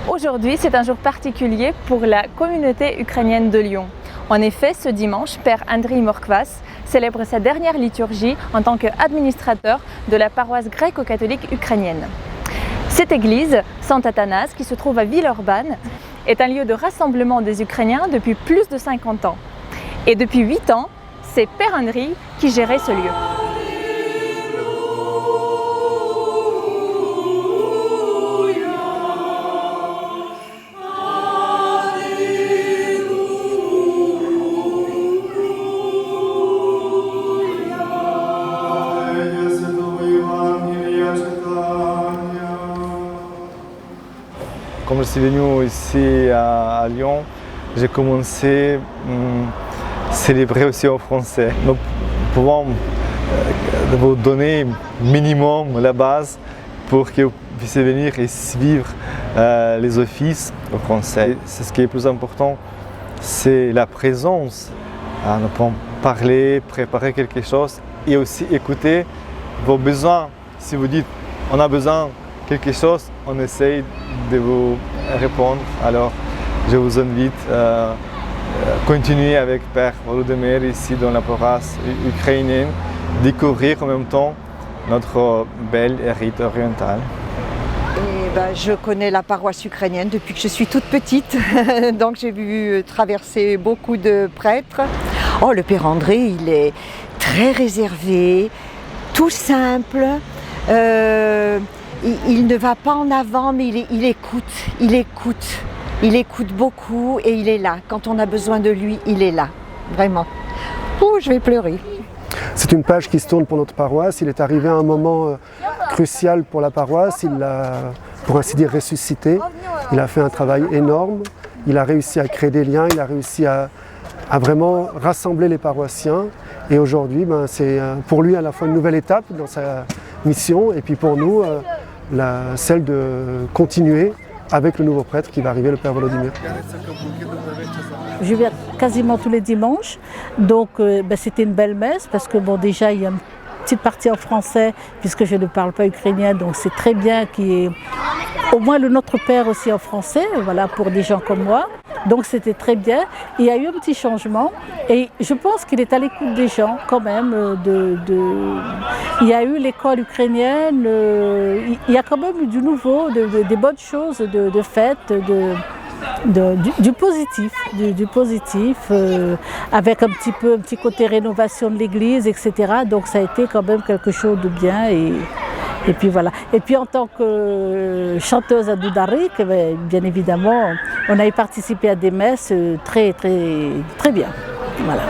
Aujourd'hui, c'est un jour particulier pour la communauté ukrainienne de Lyon. En effet, ce dimanche, Père Andriy Morkvas célèbre sa dernière liturgie en tant qu'administrateur de la paroisse gréco-catholique ukrainienne. Cette église, Saint Athanas, qui se trouve à Villeurbanne, est un lieu de rassemblement des Ukrainiens depuis plus de 50 ans. Et depuis 8 ans, c'est Père Andriy qui gérait ce lieu. Quand je suis venu ici à Lyon, j'ai commencé à célébrer aussi en français. Donc, pouvons vous donner minimum la base pour que vous puissiez venir et vivre les offices en français. C'est ce qui est plus important, c'est la présence. Nous pouvons parler, préparer quelque chose et aussi écouter vos besoins. Si vous dites on a besoin de quelque chose, on essaye de vous répondre. Alors, je vous invite à continuer avec Père Volodymyr ici dans la paroisse ukrainienne, découvrir en même temps notre belle rite orientale. Je connais la paroisse ukrainienne depuis que je suis toute petite, donc j'ai vu traverser beaucoup de prêtres. Oh, le Père André, il est très réservé, tout simple. Il ne va pas en avant, mais il écoute beaucoup et il est là. Quand on a besoin de lui, il est là, vraiment. Oh, je vais pleurer. C'est une page qui se tourne pour notre paroisse. Il est arrivé à un moment crucial pour la paroisse. Il l'a, pour ainsi dire, ressuscité. Il a fait un travail énorme. Il a réussi à créer des liens. Il a réussi à vraiment rassembler les paroissiens. Et aujourd'hui, c'est pour lui à la fois une nouvelle étape dans sa mission et puis pour nous, celle de continuer avec le nouveau prêtre qui va arriver, le Père Volodymyr. Je viens quasiment tous les dimanches, donc c'était une belle messe parce que déjà il y a une petite partie en français puisque je ne parle pas ukrainien, donc c'est très bien qu'il y ait au moins le Notre Père aussi en français, voilà, pour des gens comme moi. Donc c'était très bien. Il y a eu un petit changement et je pense qu'il est à l'écoute des gens quand même. Il y a eu l'école ukrainienne, il y a quand même eu du nouveau, des bonnes choses, de fêtes, du positif, avec un petit côté rénovation de l'église, etc. Donc ça a été quand même quelque chose de bien. Et puis voilà. Et puis en tant que chanteuse à Doudarik, bien évidemment, on a participé à des messes très bien. Voilà.